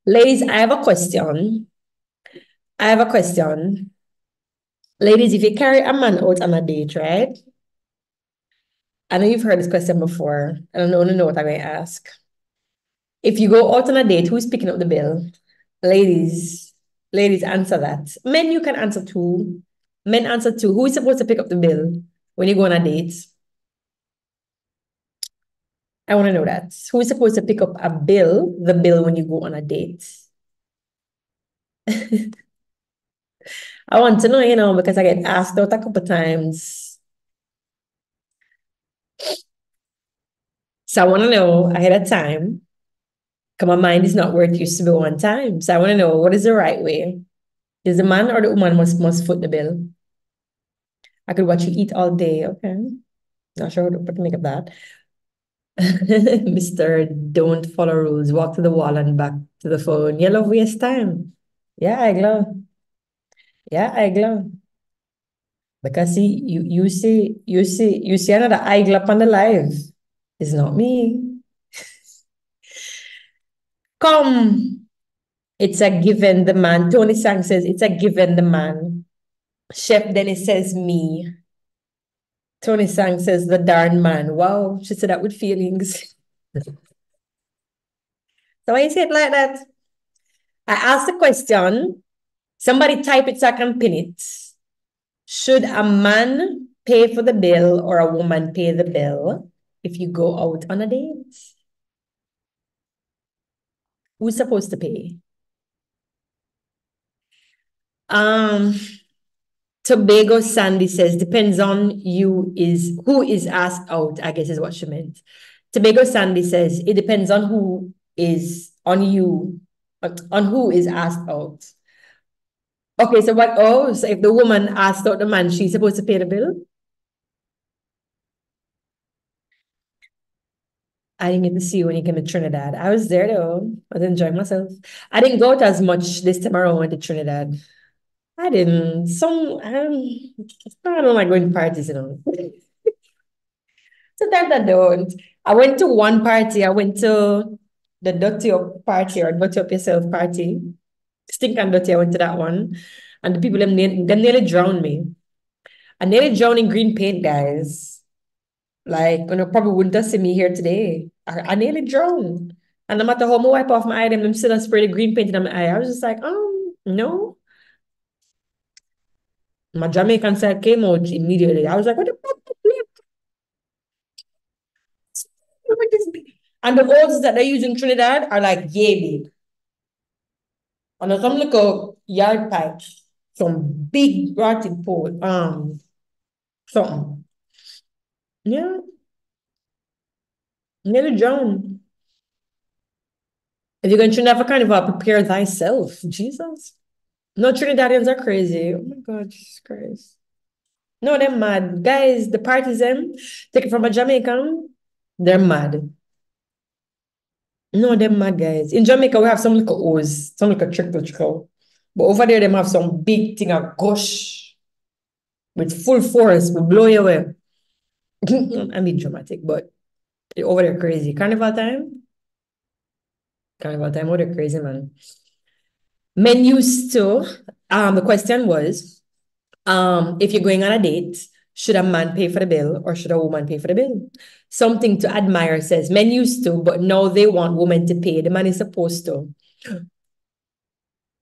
Ladies, I have a question. I have a question. Ladies, if you carry a man out on a date, right? I know you've heard this question before. I don't know what I'm going to ask. If you go out on a date, who's picking up the bill? Ladies, ladies, answer that. Men, you can answer too. Men answer too. Who is supposed to pick up the bill when you go on a date? I want to know that. Who is supposed to pick up the bill when you go on a date? I want to know, because I get asked out a couple times. So I want to know ahead of time. Because my mind is not where it used to be one time. So I want to know what is the right way? Is the man or the woman must foot the bill? I could watch you eat all day. Okay. Not sure what to make of that. Mr. Don't follow rules. Walk to the wall and back to the phone. You love waste time. Yeah, I glow. Yeah, I glow. Because see, you see another eye glow on the live. It's not me. Come. It's a given the man. Tony Sang says it's a given the man. Chef Dennis says me. Tony Sang says the darn man. Wow, she said that with feelings. So why you say it like that? I asked the question. Somebody type it so I can pin it. Should a man pay for the bill or a woman pay the bill if you go out on a date? Who's supposed to pay? Um, Tobago Sandy says depends on you is who is asked out, I guess is what she meant. Tobago Sandy says it depends on who is on you, on who is asked out. Okay, so what? Oh, so if the woman asked out the man, she's supposed to pay the bill? I didn't get to see you when you came to Trinidad. I was there though. I was enjoying myself. I didn't go out as much this time around to Trinidad. I didn't. I don't like going to parties. Sometimes I don't. I went to one party. I went to the Dirty Up party or Dirty Up Yourself party. Stink and Dirty, I went to that one. And the people, them nearly drowned me. I nearly drowned in green paint, guys. Like, probably wouldn't have seen me here today. I nearly drowned. And no matter how I wipe off my eye, them still spray the green paint in my eye. I was just like, no. My Jamaican side came out immediately. I was like, what the fuck? And the oils that they use in Trinidad are like, yeah, babe. And there's some little yard pipes, some big rotted pole, something. Yeah, nearly drowned. If you're going to Trinidad for Carnival, prepare thyself. Jesus. No, Trinidadians are crazy. Oh my God, Jesus Christ. No, they're mad. Guys, the parties, take it from a Jamaican, they're mad. No, they're mad, guys. In Jamaica, we have some little O's, some little trickle. But over there, they have some big thing of gush with full force, will blow you away. I mean, dramatic, but over there, crazy. Carnival time, over there, crazy, man. Men used to, the question was, if you're going on a date, should a man pay for the bill or should a woman pay for the bill? Something to admire says men used to, but now they want women to pay. The man is supposed to.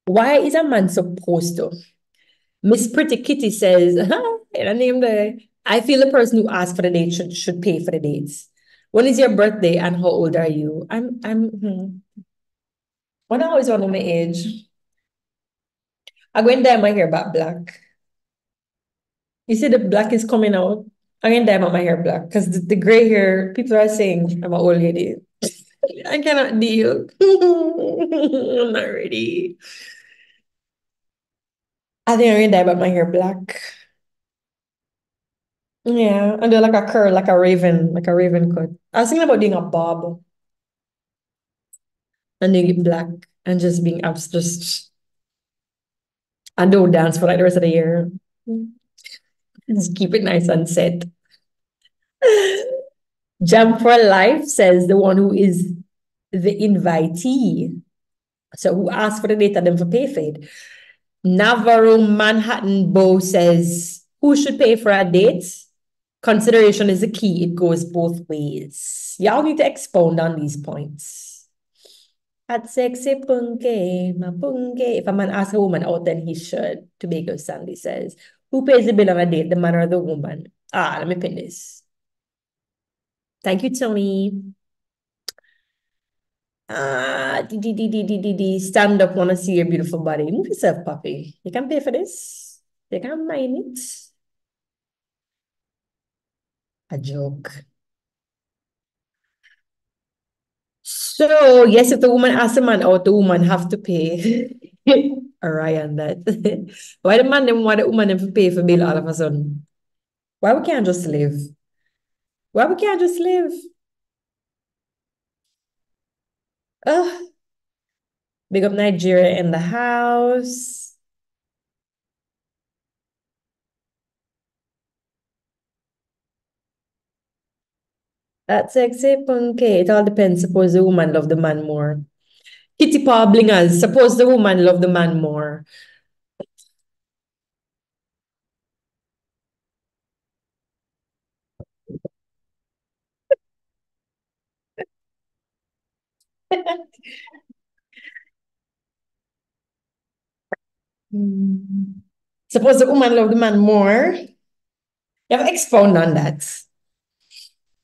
Why is a man supposed to? Miss Pretty Kitty says, in a name there, I feel the person who asked for the date should pay for the dates. When is your birthday and how old are you? When I always want to know my age. I'm going to dye my hair back black. You see the black is coming out. I'm going to dye my hair black because the gray hair, people are saying I'm an old lady. I cannot deal. I'm not ready. I think I'm going to dye my hair black. Yeah, and do like a curl, like a raven cut. I was thinking about doing a bob and doing it black and just being abs just and don't dance for like the rest of the year. Just keep it nice and set. Jump for Life says the one who is the invitee. So who asked for the data them for pay for it? Navarro Manhattan Bow says, who should pay for a date? Consideration is the key. It goes both ways. Y'all need to expound on these points. At sexy punke, ma punke. If a man asks a woman out, then he should. Tobago Sandy says, who pays the bill on a date, the man or the woman? Let me pin this. Thank you, Tony. Stand up, want to see your beautiful body. Move yourself, puppy. You can pay for this. You can mind it. A joke. So, yes, if the woman asks the man out, the woman have to pay. Orion, that. Why the man them want the woman them to pay for bill all of a sudden? Why we can't just live? Why we can't just live? Ugh. Big up Nigeria in the house. That's sexy punky. It all depends. Suppose the woman love the man more. Kitty paw blingers. Suppose the woman love the man more. Suppose the woman love the man more. You have to expound on that.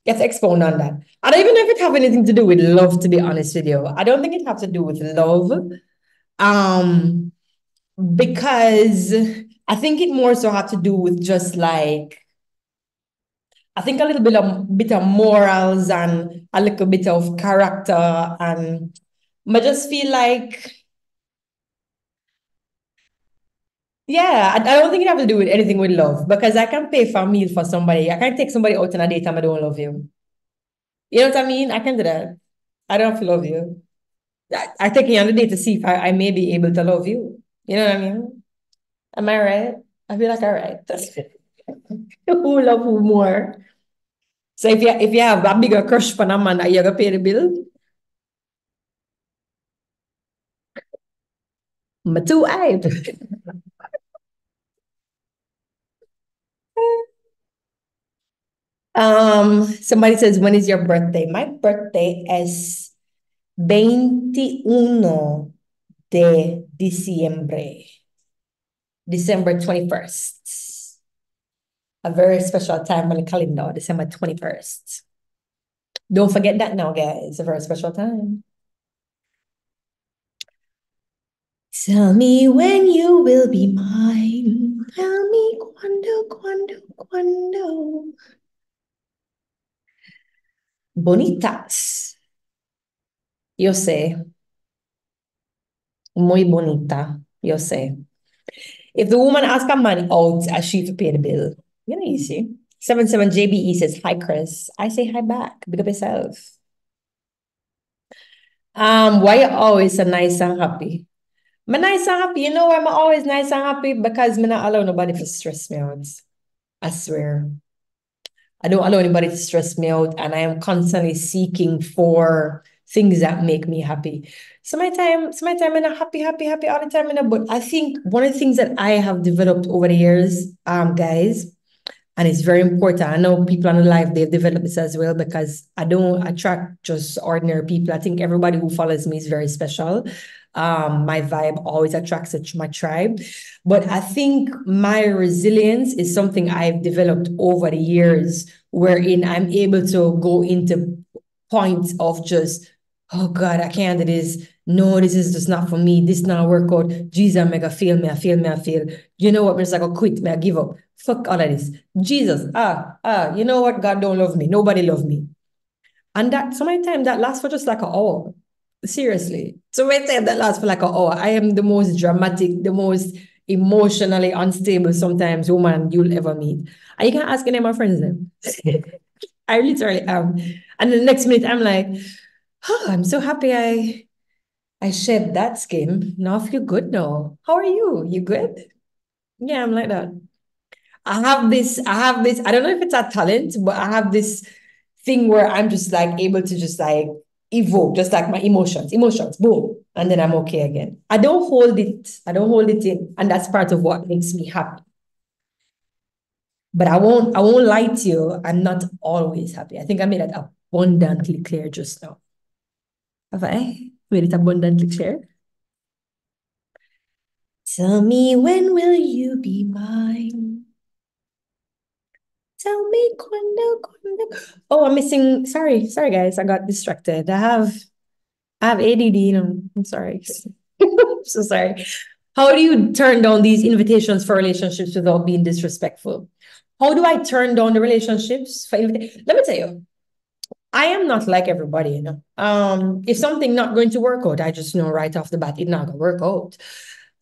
You have to expound on that. I don't even know if it have anything to do with love, to be honest with you. I don't think it have to do with love. Um, because I think it more so have to do with just like I think a little bit of morals and a little bit of character and I just feel like yeah, I don't think it have to do with anything with love because I can pay for a meal for somebody. I can't take somebody out on a date and I don't love you. You know what I mean? I can do that. I don't have to love you. I take you on a date to see if I may be able to love you. You know what I mean? Am I right? I feel like all right. That's who love who more. So if you have a bigger crush for a man, are you gonna pay the bill? I'm too hype. Somebody says, when is your birthday? My birthday is 21 de diciembre, December 21st. A very special time on the calendar, December 21st. Don't forget that now, guys. It's a very special time. Tell me when you will be mine. Tell me cuando. Bonitas. Yo sé. Muy bonita. Yo sé. If the woman asks a man out, I she to pay the bill. You know, easy. 77JBE says, hi, Chris. I say hi back. Big up yourself. Why you always so nice and happy? I'm nice and happy. You know why I'm always nice and happy? Because I'm not allow nobody to stress me out. I swear. I don't allow anybody to stress me out, and I am constantly seeking for things that make me happy. Sometimes I'm not happy all the time. But I think one of the things that I have developed over the years, guys, and it's very important. I know people on the live, they've developed this as well because I don't attract just ordinary people. I think everybody who follows me is very special. My vibe always attracts my tribe. But I think my resilience is something I've developed over the years, wherein I'm able to go into points of just, oh God, I can't do this. No, this is just not for me. This not work out. Jesus, I'm mega fail me. I fail. You know what? I'm just like, quit me. I give up. Fuck all of this. Jesus, you know what? God don't love me. Nobody love me. And that so many times that lasts for just like an hour. Seriously. So many times that lasts for like an hour. I am the most dramatic, the most emotionally unstable sometimes woman you'll ever meet. And you can ask any of my friends them. I literally am. And the next minute I'm like, oh, I'm so happy I shed that skin. Now I feel good now. How are you? You good? Yeah, I'm like that. I don't know if it's a talent, but I have this thing where I'm just like able to just like evoke, just like my emotions, boom. and then I'm okay again. I don't hold it. I don't hold it in. And that's part of what makes me happy. But I won't lie to you. I'm not always happy. I think I made that abundantly clear just now. Have I made it abundantly clear? Tell me, when will you be mine? Tell me cuando. Oh, I'm missing. Sorry, guys. I got distracted. I have ADD, I'm sorry. So sorry. How do you turn down these invitations for relationships without being disrespectful? How do I turn down the relationships for Let me tell you, I am not like everybody, you know. If something not going to work out, I just know right off the bat it's not gonna work out.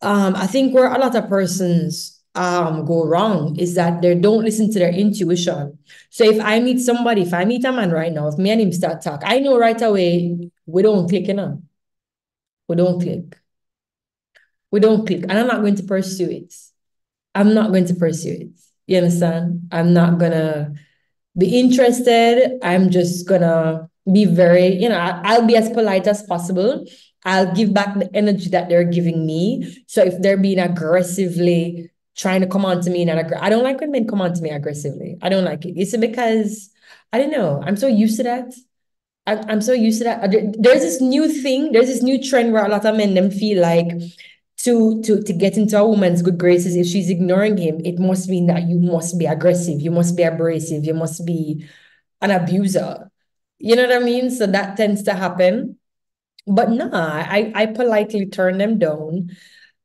I think where a lot of persons go wrong is that they don't listen to their intuition. So if I meet a man right now, if me and him start talk, I know right away we don't click, you know. We don't click. We don't click. And I'm not going to pursue it. I'm not going to pursue it. You understand? I'm not gonna be interested. I'm just gonna be very, I'll be as polite as possible. I'll give back the energy that they're giving me. So if they're being aggressively trying to come on to me, I don't like when men come on to me aggressively. I don't like it. It's because I don't know. I'm so used to that. I'm so used to that. There's this new thing. There's this new trend where a lot of men them feel like to get into a woman's good graces, if she's ignoring him, it must mean that you must be aggressive, you must be abrasive, you must be an abuser. You know what I mean? So that tends to happen. But nah, I politely turn them down.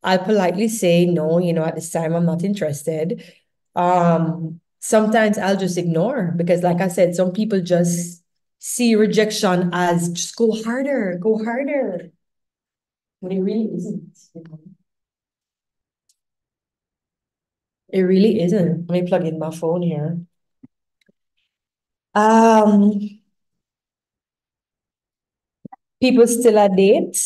I politely say no, at this time I'm not interested. Sometimes I'll just ignore because, like I said, some people just see rejection as just go harder. But it really isn't. It really isn't. Let me plug in my phone here. Um, People still a date.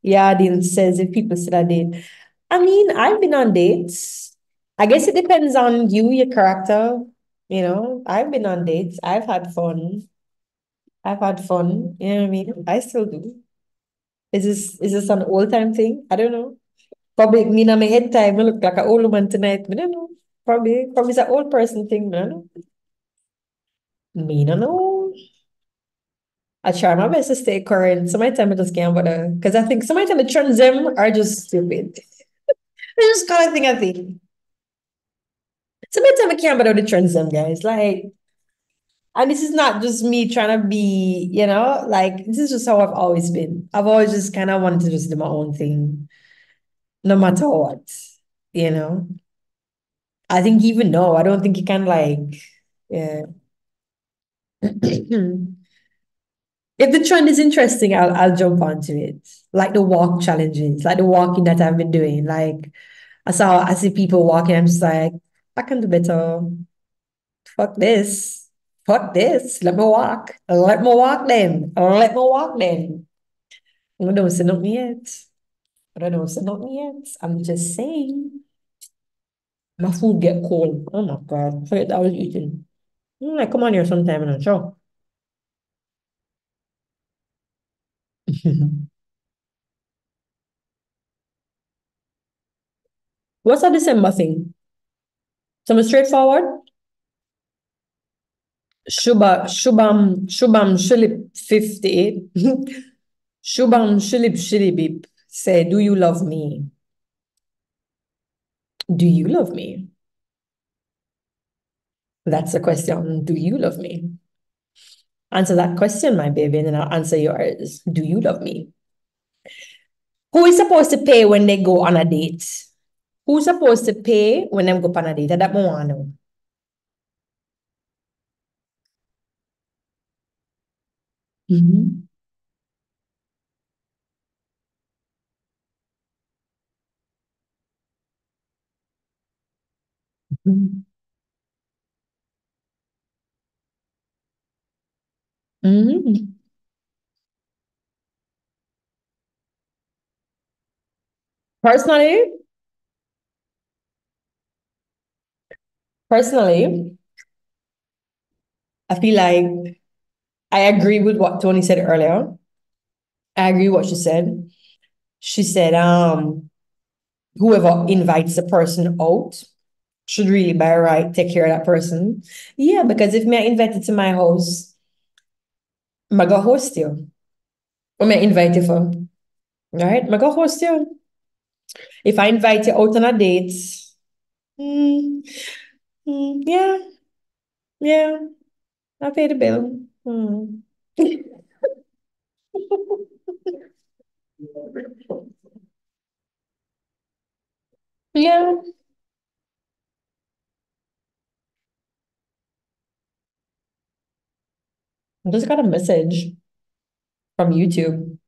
Yeah, Dean says if people still a date. I mean, I've been on dates. I guess it depends on you, your character. I've been on dates. I've had fun. I've had fun. You know what I mean? I still do. Is this an old time thing? I don't know. Probably me na my head time. I look like an old woman tonight. I don't know. Probably it's an old person thing. I don't know. Me no know. I try my best to stay current. Sometimes I just can't bother. Because I think sometimes the trends them are just stupid. They just kind of thing I think. Sometimes I can't bother the trends them, guys. Like, and this is not just me trying to be, like this is just how I've always been. I've always just kind of wanted to just do my own thing, no matter what, you know. I think even no, I don't think you can like, yeah. If the trend is interesting, I'll jump onto it. Like the walk challenges, like the walking that I've been doing. Like I see people walking, I'm just like, I can do better. Fuck this. Fuck this. Let me walk. Let me walk then. Let me walk then. I don't say nothing yet. I don't say nothing yet. I'm just saying. My food get cold. Oh my God. I forget that I was eating. I'm like, come on here sometime and I'll show. What's a December thing? Something straightforward? Shubham Shilip 58. Shubham Shilip Shilibip say, do you love me? Do you love me? That's the question. Do you love me? Answer that question, my baby, and then I'll answer yours. Do you love me? Who is supposed to pay when they go on a date? Who's supposed to pay when they go on a date? That I want to know. Mhm. Mhm. Mhm. Personally, personally, I feel like I agree with what Tony said earlier. I agree with what she said. She said, whoever invites the person out should really by right take care of that person. Yeah, because if me I invited to my house, I go host you. Or me I invite you for, right? I go host you. If I invite you out on a date, mm, yeah, yeah, I pay the bill. Mm. Yeah, I just got a message from YouTube.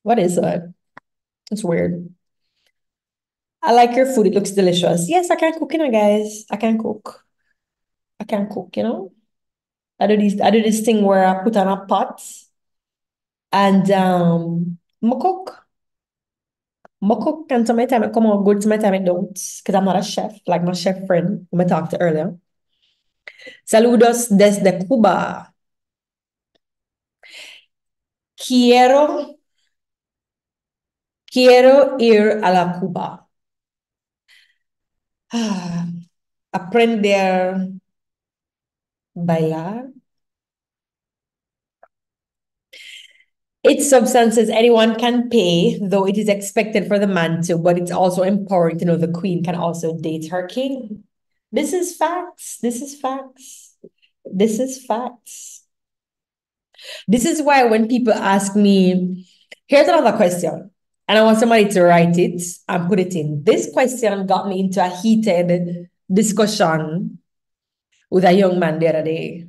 What is that? It's weird. I like your food. It looks delicious. Yes, I can cook, guys. I can cook. I can cook, I do this thing where I put on a pot and I cook. I cook and sometimes it come out good, sometimes it don't. Because I'm not a chef, like my chef friend whom I talked to earlier. Saludos desde Cuba. Quiero, quiero ir a la Cuba. Ah, aprender bailar. Its substances anyone can pay, though it is expected for the man to, but it's also important to know the queen can also date her king. This is facts. This is facts. This is facts. This is why when people ask me, here's another question, and I want somebody to write it and put it in. This question got me into a heated discussion with a young man the other day.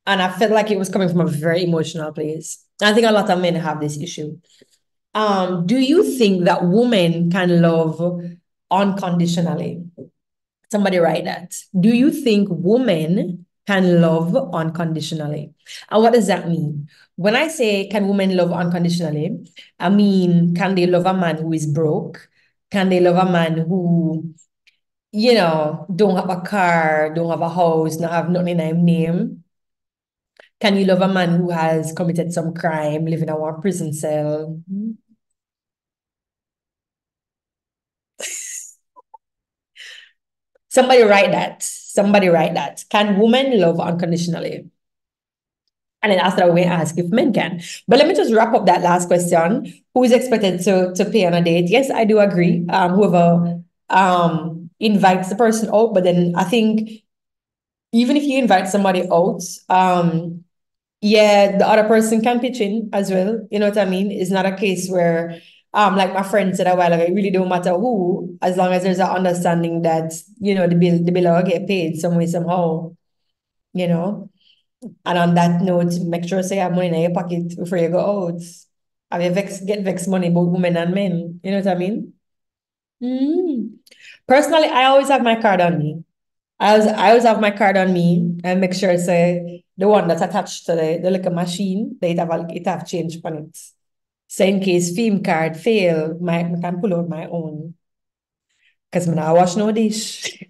And I felt like it was coming from a very emotional place. I think a lot of men have this issue. Do you think that women can love unconditionally? Somebody write that. Do you think women can love unconditionally? And what does that mean? When I say can women love unconditionally, I mean, can they love a man who is broke? Can they love a man who, don't have a car, don't have a house, not have nothing in their name? Can you love a man who has committed some crime, living in a prison cell? Somebody write that. Somebody write that. Can women love unconditionally? And then after that, we ask if men can. But let me just wrap up that last question. Who is expected to pay on a date? Yes, I do agree. Whoever invites the person out, but then I think even if you invite somebody out, yeah, the other person can pitch in as well. You know what I mean? It's not a case where, like my friend said a while ago, it really don't matter who, as long as there's an understanding that, the bill will get paid some way, somehow, you know. And on that note, make sure say you have money in your pocket before you go out. I mean, get vex money about women and men. You know what I mean? Mm. Personally, I always have my card on me. I always have my card on me and make sure say the one that's attached to the little machine, it have change on it. So in case film card fail, I can pull out my own. Because I wash no dish.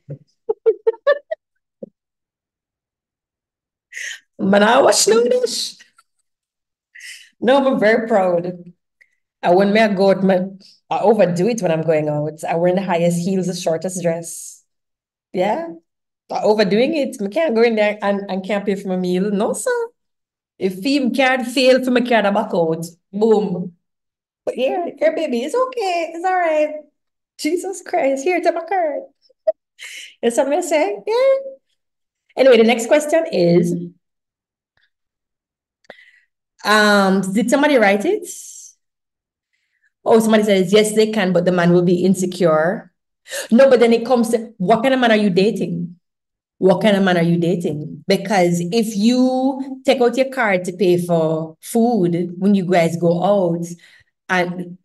I wash no dish. No, I'm very proud. And when I go out, I overdo it when I'm going out. I wear the highest heels, the shortest dress. Yeah. I overdoing it. I can't go in there and can't pay for my meal. No, sir. If film card fail for my card, I back out. Boom. But here, baby, it's okay. It's all right. Jesus Christ. Here, take my card. Is something to say? Yeah. Anyway, the next question is, did somebody write it? Oh, somebody says, yes, they can, but the man will be insecure. No, but then it comes to what kind of man are you dating? What kind of man are you dating? Because if you take out your card to pay for food when you guys go out, and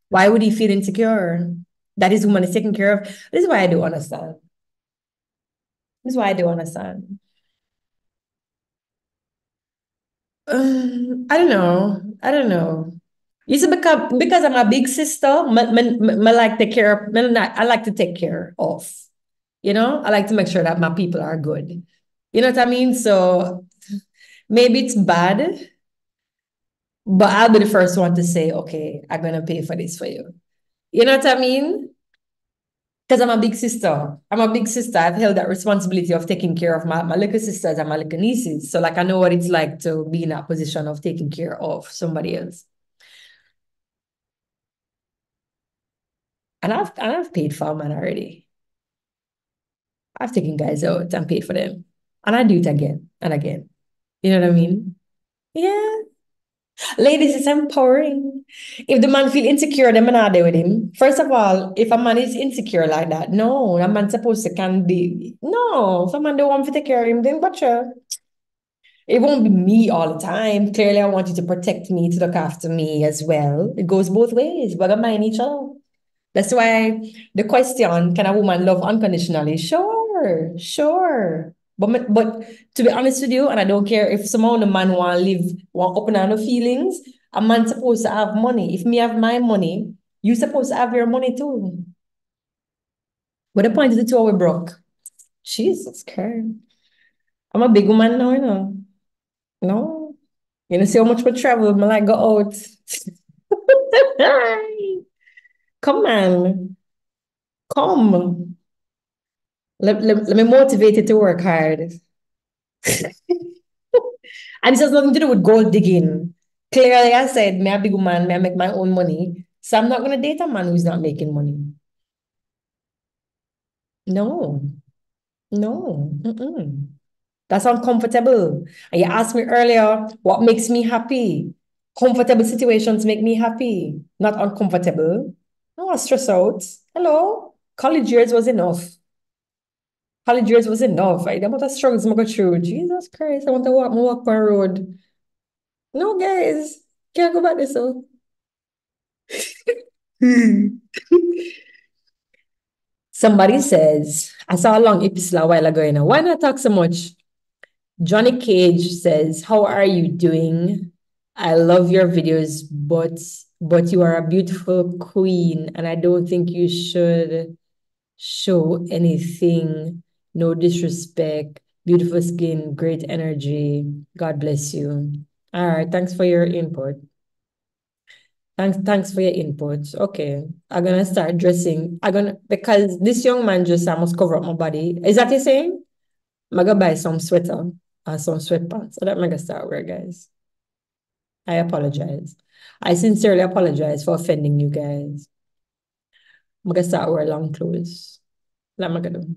why would he feel insecure? That his woman is taken care of. This is why I do understand. This is why I do understand. I don't know. I don't know. You see, because I'm a big sister, I like take care of, I like to take care of. I like to make sure that my people are good. You know what I mean? So maybe it's bad, But I'll be the first one to say, okay, I'm gonna pay for this for you. You know what I mean? Because I'm a big sister. I'm a big sister. I've held that responsibility of taking care of my little sisters and my little nieces. So like I know what it's like to be in that position of taking care of somebody else. And I've paid for a man already. I've taken guys out and paid for them. And I do it again and again. You know what I mean? Yeah. Ladies, it's empowering. If the man feel insecure, then I'm not there with him. First of all, if a man is insecure like that, no, a man supposed to can be. No, if a man don't want to take care of him, then gotcha. It won't be me all the time. Clearly, I want you to protect me, to look after me as well. It goes both ways. But I mind each other. That's why the question, can a woman love unconditionally? Sure, sure. But to be honest with you, and I don't care if somehow the man want to live, want open on the feelings, a man supposed to have money. If me have my money, you supposed to have your money too. But the point is the two are broke. Jesus Christ. I'm a big woman now, you know. No. You know, see how much we travel, I like go out. Come on. Come. Let me motivate you to work hard. And it has nothing to do with gold digging. Clearly, I said, me a big woman, me I make my own money. So I'm not gonna date a man who's not making money. No, no. Mm-mm. That's uncomfortable. And you asked me earlier, what makes me happy? Comfortable situations make me happy, not uncomfortable. No, I stress out. Hello? College years was enough. College years was enough. I the amount of struggles I go through. Jesus Christ, I want to walk my road. No, guys, can't go back this so. Somebody says, I saw a long episode a while ago, you know, why not talk so much? Johnny Cage says, how are you doing? I love your videos, but you are a beautiful queen, and I don't think you should show anything. No disrespect. Beautiful skin, great energy. God bless you. All right, thanks for your input. Thanks for your input. Okay. I'm gonna start dressing. I'm gonna because this young man just I must cover up my body. Is that you saying? I'm gonna buy some sweater and some sweatpants. So that I'm gonna start wear, guys. I apologize. I sincerely apologize for offending you guys. I'm gonna start wear long clothes. That I'm gonna do.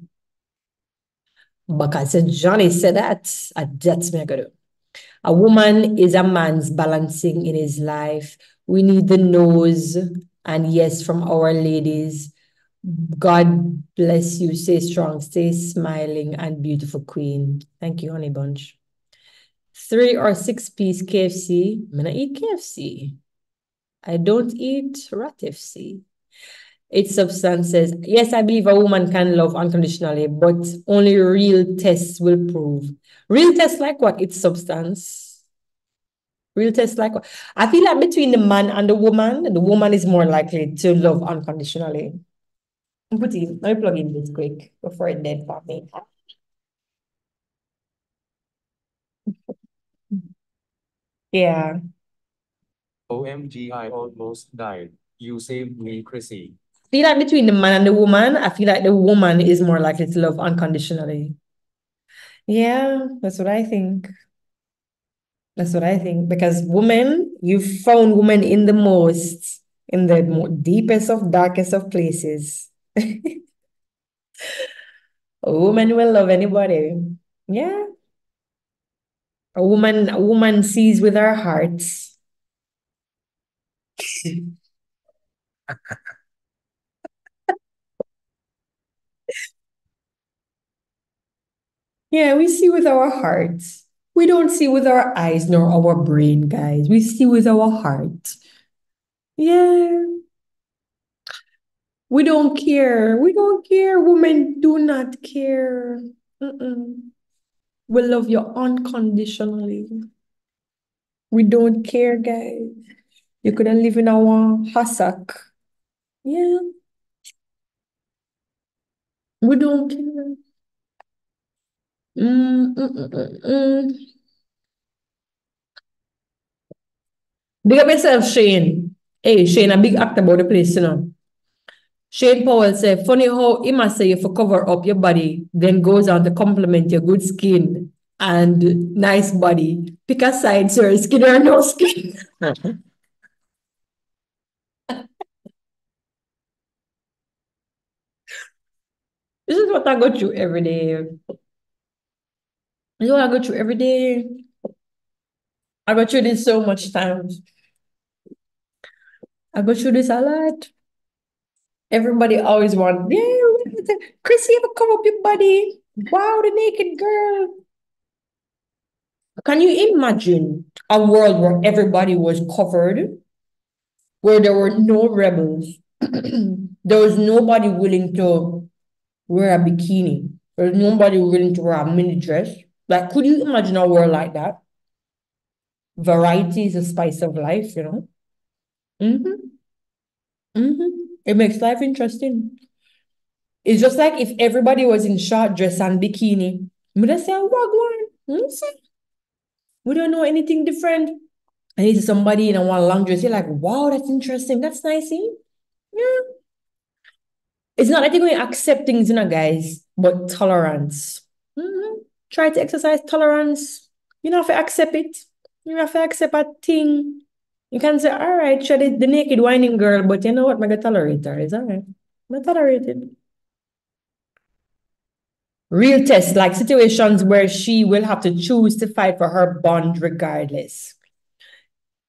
Because Johnny said that, that's me gonna do. A woman is a man's balancing in his life. We need the nose and yes from our ladies. God bless you. Stay strong, stay smiling and beautiful queen. Thank you, honey bunch. 3 or 6 piece KFC. I'm gonna eat KFC. I don't eat rat FC. Its substance says, yes, I believe a woman can love unconditionally, but only real tests will prove. Real tests like what? Its substance. Real tests like what? I feel like between the woman is more likely to love unconditionally. Let me plug in this quick before it dead for me. Yeah. OMG, I almost died. You saved me, Chrissy. I feel like between the man and the woman, I feel like the woman is more likely to love unconditionally. Yeah, that's what I think. That's what I think. Because women, you found women in in the deepest of darkest of places. A woman will love anybody. Yeah. A woman sees with her heart. Yeah, we see with our hearts. We don't see with our eyes nor our brain, guys. We see with our heart. Yeah, we don't care. We don't care. Women do not care. Mm-mm. We love you unconditionally. We don't care, guys. You couldn't live in our hassock. Yeah, we don't care. Mm, mm, mm, mm, mm. Big up yourself, Shane. Hey, Shane, a big act about the place, you know. Shane Powell said, funny how he must say you for cover up your body, then goes on to compliment your good skin and nice body. Pick a side, sir, skin or no skin. This is what I go through every day. This is what I go through every day. I go through this so much times. I go through this a lot. Everybody always want, yeah, Chrissy, ever cover up your body? Wow, the naked girl. Can you imagine a world where everybody was covered, where there were no rebels? There was nobody willing to wear a bikini. There was nobody willing to wear a mini dress. Like, could you imagine a world like that? Variety is the spice of life, you know? Mm-hmm. Mm-hmm. It makes life interesting. It's just like if everybody was in short dress and bikini. Me just say, Wagwan. We don't know anything different. And it's somebody in a one long dress. You're like, wow, that's interesting. That's nice. Eh? Yeah. It's not like you're going to accept things, you know, guys, but tolerance. Mhm. Try to exercise tolerance. You don't have to accept it. You have to accept a thing. You can say, all right, sure, the naked whining girl, but you know what? I'm going to tolerate her. It's all right. I'm going to tolerate it. Real test, like situations where she will have to choose to fight for her bond regardless.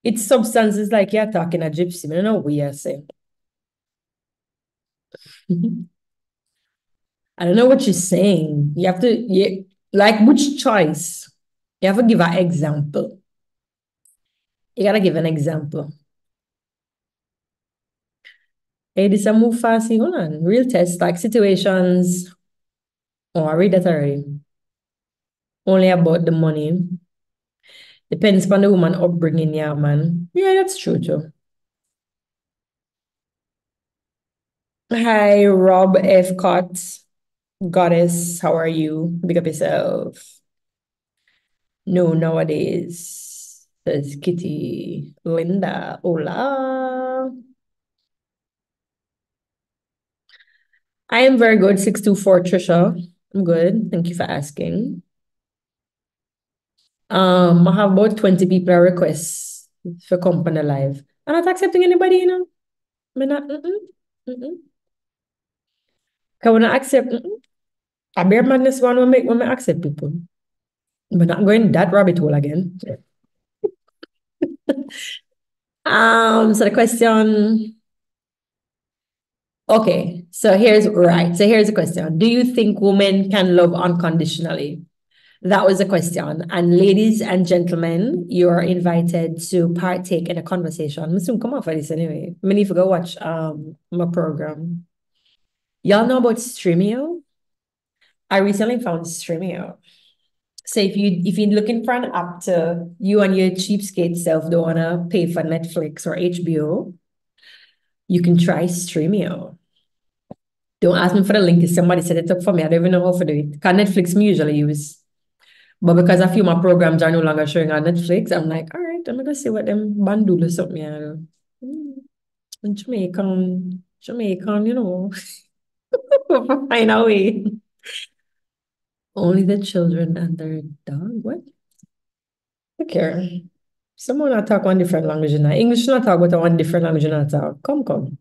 It's substances like you're talking a gypsy. I don't know what you're saying. I don't know what you're saying. You have to, like, which choice? You have to give an example. You gotta give an example. Hey, this a move fast. Hold on. Real test, like situations. Oh, I read that already. Only about the money. Depends on the woman upbringing, yeah, man. Yeah, that's true too. Hi, Rob F. Cott. Goddess, how are you? Big up yourself. No, nowadays. Says Kitty. Linda. Hola. I am very good. 624 Trisha. I'm good. Thank you for asking. I have about 20 people requests for company live. I'm not accepting anybody, you know. I'm not, mm-mm. Cause when I accept, I bear madness one when I accept people. But not going that rabbit hole again. So the question. Okay, so here's the question. Do you think women can love unconditionally? That was a question. And ladies and gentlemen, you are invited to partake in a conversation. I'm soon come off for this anyway. I mean, if you go watch my program. Y'all know about Streamio? I recently found Streamio. So if you're looking for an app to you and your cheapskate self don't wanna pay for Netflix or HBO, you can try Streamio. Don't ask me for the link. Somebody set it up for me. I don't even know how to do it. Because Netflix me usually use. But because a few of my programs are no longer showing on Netflix, I'm like, all right, I'm gonna see what them bandul or something. Yeah. Jamaican, you know. Find a way. Only the children and their dog. What? Okay. Someone not talk one different language now. English not talk about one different language not talk. Come.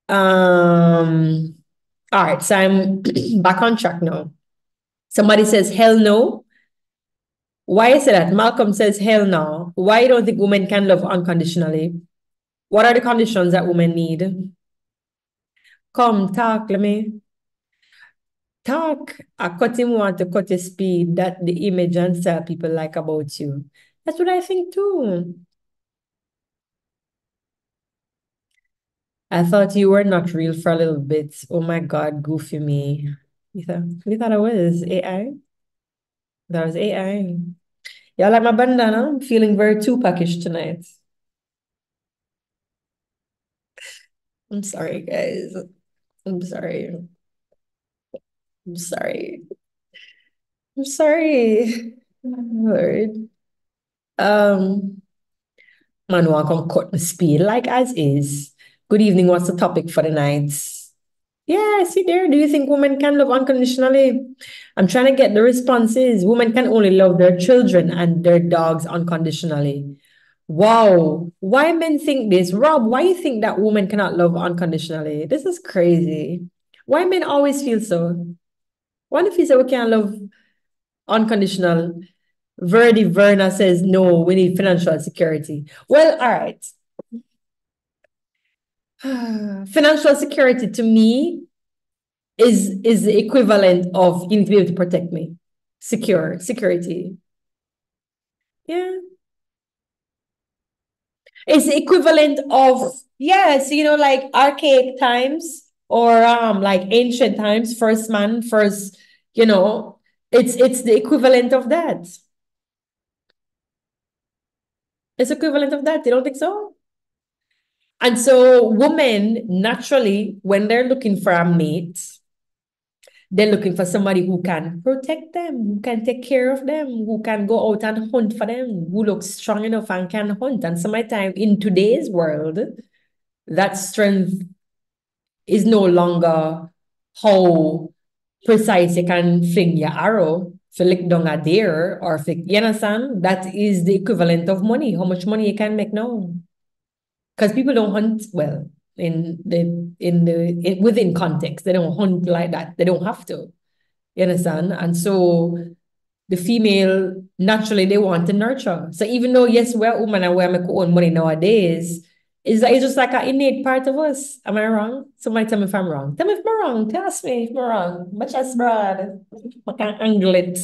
Um, all right, so I'm back on track now. Somebody says hell no. Why is it that? Malcolm says hell no. Why you don't think women can love unconditionally? What are the conditions that women need? Come talk, let me talk. I cut him want to cut your speed. That the image and style people like about you. That's what I think too. I thought you were not real for a little bit. Oh my God, goofy me. You thought I was AI? That was AI. Y'all like my bandana? I'm feeling very two-packish tonight. I'm sorry, guys. I'm sorry. I'm sorry. I'm sorry. Lord. Um, Man, want come cut the speed like as is. Good evening. What's the topic for the night? Yeah, see there. Do you think women can love unconditionally? I'm trying to get the responses. Women can only love their children and their dogs unconditionally. Wow. Why men think this? Rob, why you think that women cannot love unconditionally? This is crazy. Why men always feel so? What if he say we can't love unconditional? Verdi Verna says no, we need financial security. Well, all right. Financial security to me is the equivalent of you need to be able to protect me. Security. Yeah. It's the equivalent of yes, like archaic times or like ancient times, first man, first, you know, it's the equivalent of that. It's equivalent of that. You don't think so? And so women naturally, when they're looking for a mate, they're looking for somebody who can protect them, who can take care of them, who can go out and hunt for them, who looks strong enough and can hunt. And sometimes in today's world, that strength is no longer how precise you can fling your arrow for lick down a deer or for, you understand? That is the equivalent of money, how much money you can make now. Because people don't hunt well within context. They don't hunt like that. They don't have to. You understand? And so the female naturally they want to nurture. So even though yes, we're women and we make our own money nowadays, it's just like an innate part of us. Am I wrong? Somebody tell me if I'm wrong. Tell me if I'm wrong. Tell me if I'm wrong. My chest broad. I can't angle it.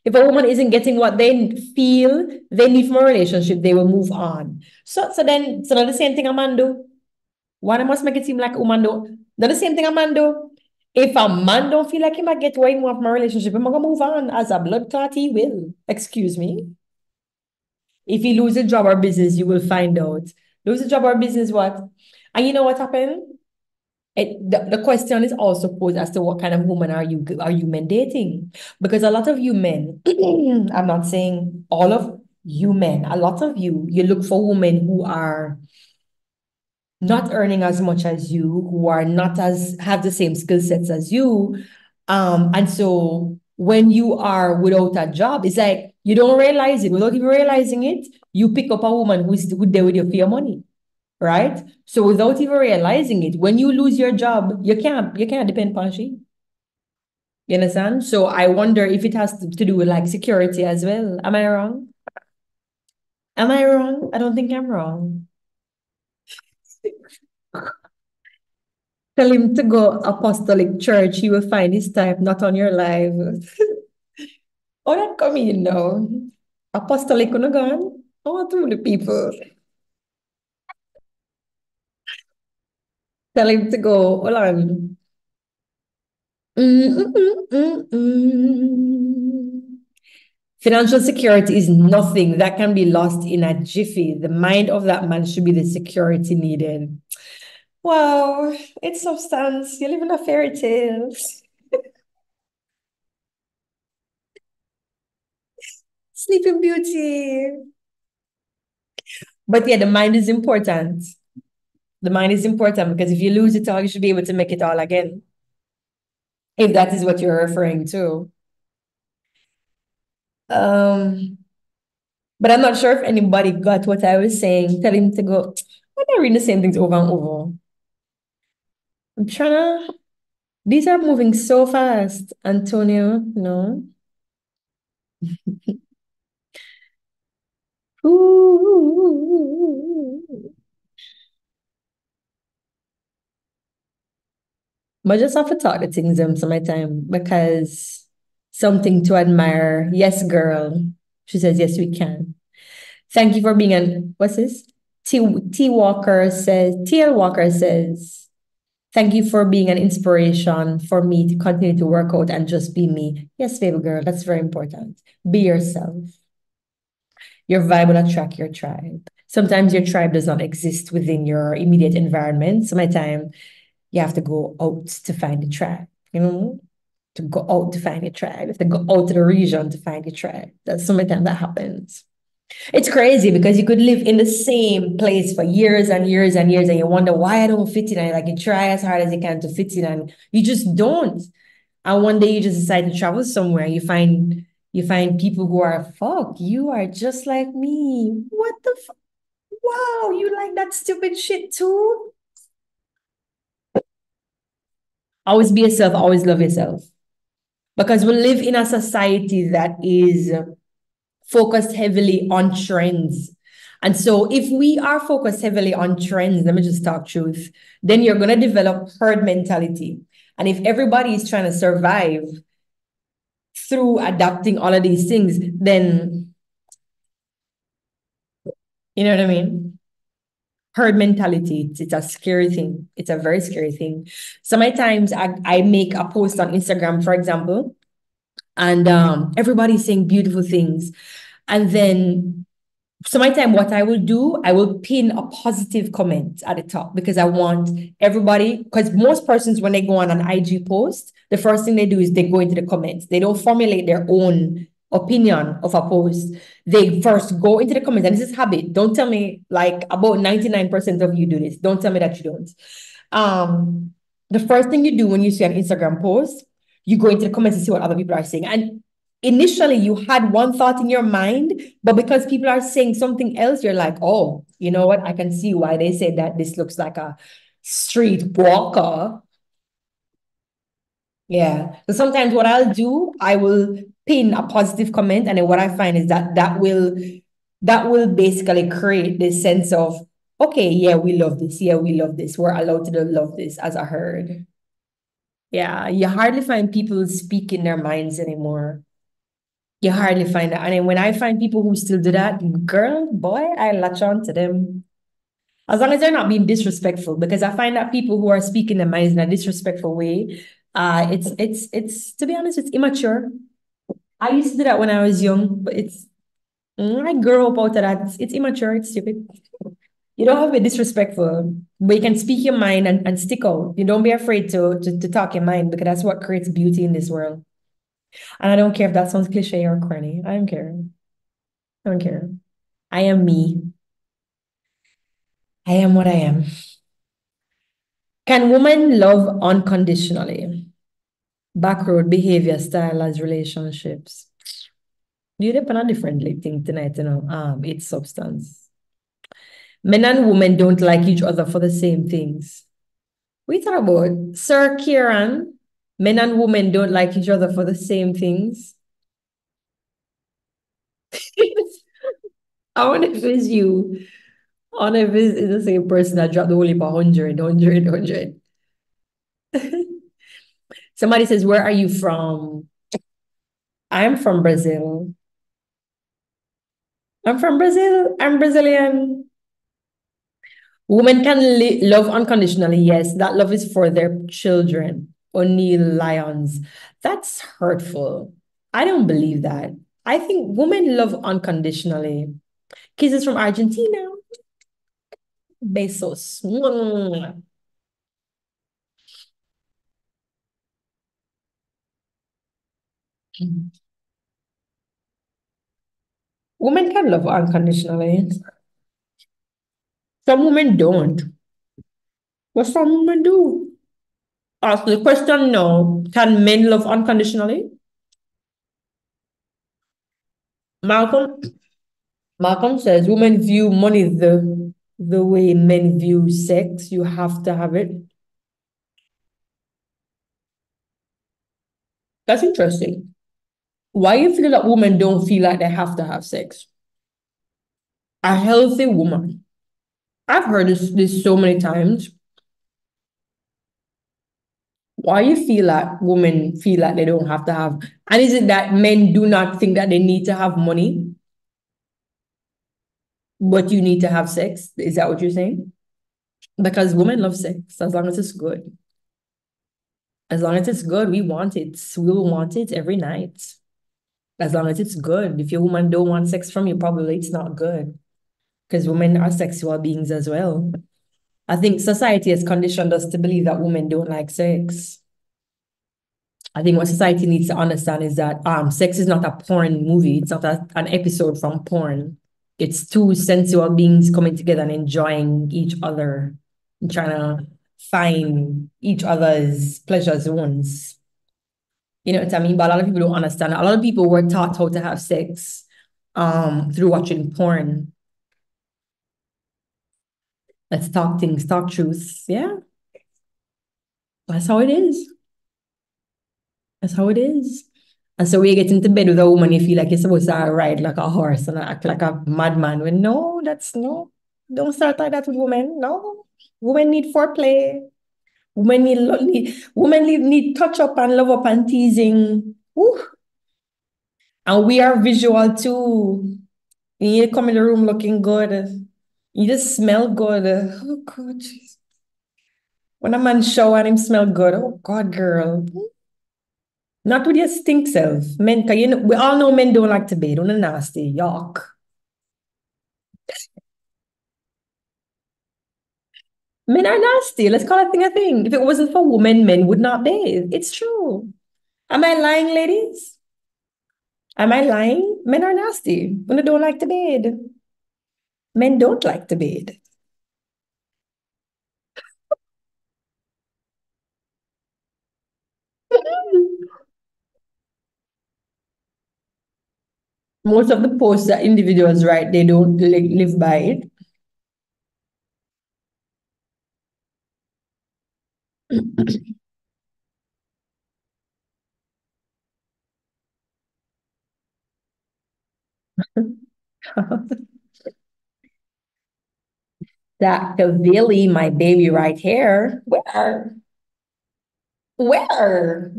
If a woman isn't getting what they feel they need from a relationship, they will move on. So now the same thing a man do. Why I must make it seem like a woman do? Now the same thing a man do. If a man don't feel like he might get what he want from a relationship, I'm gonna move on. As a blood clot, he will. Excuse me. If he loses job or business, you will find out. Lose a job or business, what? And you know what happened? The question is also posed as to what kind of woman are you men dating? Because a lot of you men, I'm not saying all of you men, a lot of you look for women who are not earning as much as you, who are not as have the same skill sets as you. And so when you are without a job, it's like you don't realize it. Without even realizing it, you pick up a woman who's there with you for your money, right? So without even realizing it, when you lose your job, you can't depend on she. You understand? So I wonder if it has to do with like security as well. Am I wrong? Am I wrong? I don't think I'm wrong. Tell him to go apostolic church. He will find his type, not on your live. Oh, that come in now. Apostolic on gone. Oh, to the people. Tell him to go. Hold on. Mm, mm, mm, mm, mm. Financial security is nothing that can be lost in a jiffy. The mind of that man should be the security needed. Wow, it's substance. You live in a fairy tale. Sleeping Beauty. But yeah, the mind is important. The mind is important because if you lose it all, you should be able to make it all again. If that is what you're referring to. Um, but I'm not sure if anybody got what I was saying. Tell him to go. I'm not reading the same things over and over. I'm trying to. These are moving so fast, Antonio. No. Ooh. But just have to talk the things them some of my time because something to admire. Yes, girl. She says, yes, we can. Thank you for being an what's this? TL Walker says, thank you for being an inspiration for me to continue to work out and just be me. Yes, baby girl, that's very important. Be yourself. Your vibe will attract your tribe. Sometimes your tribe does not exist within your immediate environment. Sometimes you have to go out to find the tribe, to go out to find a tribe. You have to go out to the region to find a tribe. That's sometimes that happens. It's crazy because you could live in the same place for years and years and years, and you wonder why I don't fit in. And like you try as hard as you can to fit in, and you just don't. And one day you just decide to travel somewhere. You find people who are fuck. You are just like me. What the fuck? Wow, you like that stupid shit too? Always be yourself. Always love yourself. Because we live in a society that is focused heavily on trends. And so if we are focused heavily on trends, let me just talk truth, then you're going to develop herd mentality. And if everybody is trying to survive through adapting all of these things, then you know what I mean? Herd mentality, it's a scary thing. It's a very scary thing. So many times I make a post on Instagram, for example, and everybody's saying beautiful things. And then so my time, what I will do, I will pin a positive comment at the top because I want everybody, because most persons, when they go on an IG post, the first thing they do is they go into the comments. They don't formulate their own opinion of a post. They first go into the comments, and this is habit. Don't tell me like about 99% of you do this. Don't tell me that you don't. Um, the first thing you do when you see an Instagram post, you go into the comments and see what other people are saying. And initially you had one thought in your mind, but because people are saying something else, you're like, oh, you know what? I can see why they say that this looks like a street walker. Yeah. So sometimes what I'll do, I will pin a positive comment, and then what I find is that that will basically create this sense of, okay, yeah, we love this. Yeah, we love this. We're allowed to love this as a herd. Yeah, you hardly find people speaking their minds anymore. You hardly find that. And then when I find people who still do that, girl, boy, I latch on to them. As long as they're not being disrespectful, because I find that people who are speaking their minds in a disrespectful way, it's to be honest, it's immature. I used to do that when I was young, but I grew up out of that. It's immature, it's stupid. You don't have to be disrespectful, but you can speak your mind and stick out. You don't be afraid to talk your mind because that's what creates beauty in this world. And I don't care if that sounds cliche or corny. I don't care. I don't care. I am me. I am what I am. Can women love unconditionally? Backroad behavior, style as relationships. You depend on different thing tonight, it's substance. Men and women don't like each other for the same things. We talk about Sir Kieran. Men and women don't like each other for the same things. I wonder if it's you. I wonder if it's the same person that dropped the whole heap of 100, 100, 100. Somebody says, where are you from? I'm from Brazil. I'm from Brazil. I'm Brazilian. Women can love unconditionally. Yes, that love is for their children. O'Neill Lyons. That's hurtful. I don't believe that. I think women love unconditionally. Kisses from Argentina. Besos. Mwah. Women can love unconditionally. Some women don't, but some women do. Ask the question, no. Can men love unconditionally? Malcolm Malcolm says women view money the way men view sex. You have to have it. That's interesting. Why you feel that women don't feel like they have to have sex? A healthy woman. I've heard this so many times. Why you feel like women feel like they don't have to have? And is it that men do not think that they need to have money, but you need to have sex? Is that what you're saying? Because women love sex as long as it's good. As long as it's good, we want it. We will want it every night. As long as it's good. If your woman don't want sex from you, probably it's not good. Because women are sexual beings as well. I think society has conditioned us to believe that women don't like sex. I think what society needs to understand is that sex is not a porn movie. It's not an episode from porn. It's two sensual beings coming together and enjoying each other and trying to find each other's pleasure zones. You know what I mean? But a lot of people don't understand. A lot of people were taught how to have sex through watching porn. Let's talk things, talk truth. Yeah, that's how it is. That's how it is. And so we get into bed with a woman, you feel like you're supposed to ride like a horse and act like a madman. When no, that's no, don't start like that with women. No, women need foreplay. Women need touch up and love up and teasing. Woo. And we are visual too. You need to come in the room looking good. You just smell good. Oh God, jeez. When a man shower and him smell good, oh God, girl. Not with your stink self. Men, 'cause we all know men don't like to bathe. On a nasty, yuck. Men are nasty. Let's call a thing a thing. If it wasn't for women, men would not bathe. It's true. Am I lying, ladies? Am I lying? Men are nasty. When they don't like to bathe. Men don't like to bathe. Most of the posts that individuals write, they don't live by it. Dr. Billy, my baby right here. Where? Where?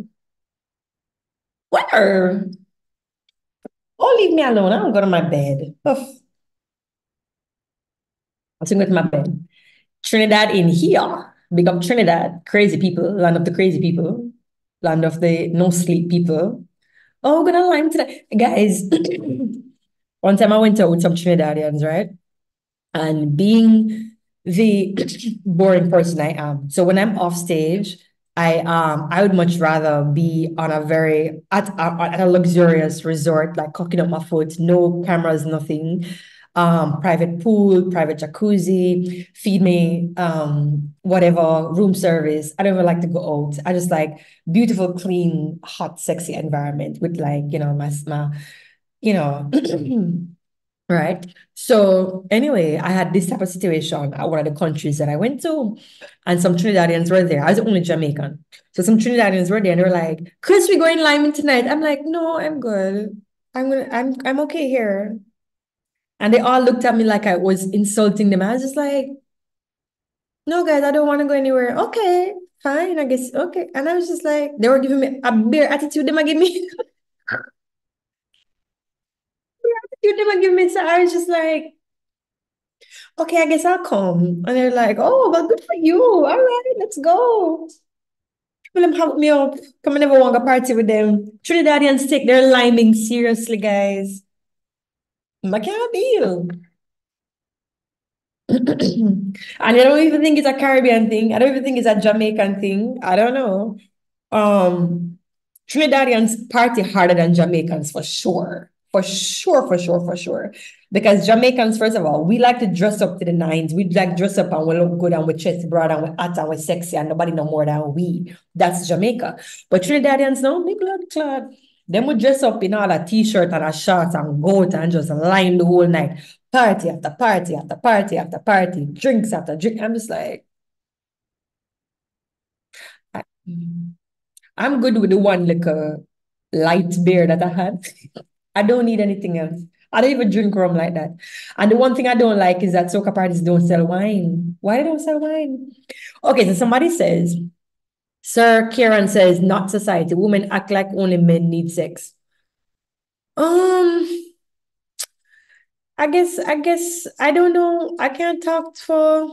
Where? Oh, leave me alone. I don't go to my bed. Ugh. I'm sitting with my bed. Trinidad in here. Big up Trinidad. Crazy people. Land of the crazy people. Land of the no sleep people. Oh, we're gonna lime today. Guys, one time I went out with some Trinidadians, right? And being the boring person I am. So when I'm off stage, I would much rather be on a very at a luxurious resort, like cooking up my food, no cameras, nothing. Private pool, private jacuzzi, feed me, whatever, room service. I don't even like to go out. I just like beautiful, clean, hot, sexy environment with like, my you know, right? So anyway, I had this type of situation at one of the countries that I went to, and some Trinidadians were there. I was the only Jamaican. So some Trinidadians were there and they were like, Chris, we going Lyman tonight. I'm like, no, I'm good. I'm okay here. And they all looked at me like I was insulting them. I was just like, no, guys, I don't want to go anywhere. Okay, fine, I guess. Okay. And I was just like, they were giving me a bare attitude. They might give me they might give me. So I was just like, okay, I guess I'll come. And they're like, oh, well, good for you. All right, let's go. People them help me up. Come and never want to party with them. Trinidadians take their liming seriously, guys. I can't deal. And I don't even think it's a Caribbean thing. I don't even think it's a Jamaican thing. I don't know. Um, Trinidadians party harder than Jamaicans for sure. For sure, for sure, for sure. Because Jamaicans, first of all, we like to dress up to the nines. We like dress up and we look good and we chest broad and we hot and we sexy and nobody know more than we. That's Jamaica. But Trinidadians, no, me blood clot. Them would dress up in all a t-shirt and a shorts and go out and just line the whole night. Party after party after party after party, drinks after drink. I'm just like, I, I'm good with the one like a light beer that I had. I don't need anything else. I don't even drink rum like that. And the one thing I don't like is that soca parties don't sell wine. Why they don't sell wine? Okay, so somebody says, Sir Kieran says, not society. Women act like only men need sex. Um, I guess I don't know. I can't talk for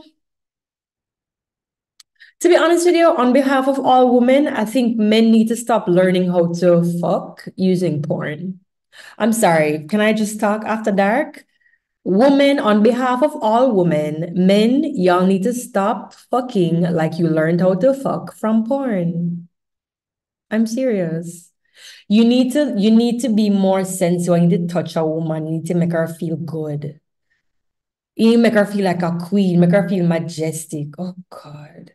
to be honest with you, on behalf of all women, I think men need to stop learning how to fuck using porn. I'm sorry, can I just talk after dark? Women, on behalf of all women, men, y'all need to stop fucking like you learned how to fuck from porn. I'm serious. You need to be more sensual. You need to touch a woman. You need to make her feel good. You make her feel like a queen, make her feel majestic. Oh God.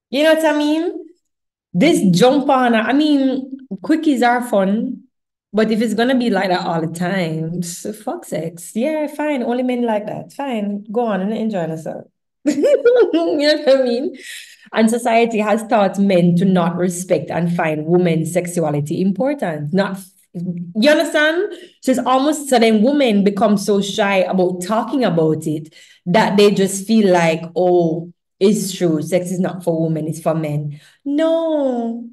You know what I mean? This jump on, I mean, quickies are fun, but if it's gonna be like that all the time, fuck sex. Yeah, fine. Only men like that. Fine. Go on and enjoy yourself. You know what I mean? And society has taught men to not respect and find women's sexuality important. Not you understand? So it's almost so then women become so shy about talking about it that they just feel like, oh, it's true, sex is not for women, it's for men. No.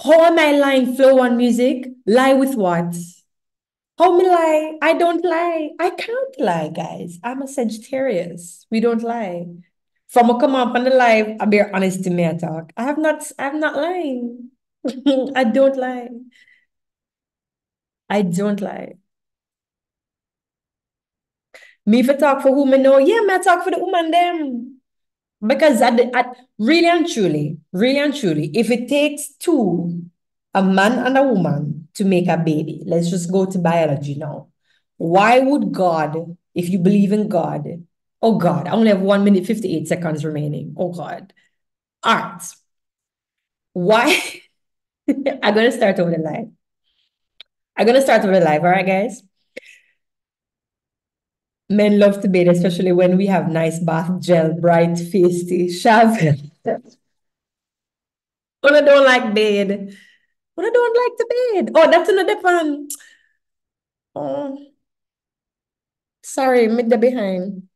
How am I lying flow on music? Lie with what? How me lie? I don't lie. I can't lie, guys. I'm a Sagittarius. We don't lie. From a come up on the live, I bear honest to me I talk. I'm not lying. I don't lie. I don't lie. Me if I talk for who me know, yeah, me I talk for the woman them. Because really and truly, if it takes two, a man and a woman, to make a baby, let's just go to biology now. Why would God, if you believe in God, oh God, I only have 1 minute, 58 seconds remaining. Oh God. All right. Why? I'm going to start over the live. I'm going to start over the live. All right, guys? Men love to bathe, especially when we have nice bath gel, bright, feisty, shower. When I don't like bathe. But I don't like the bed. Oh, that's another one. Oh, sorry, mid the behind.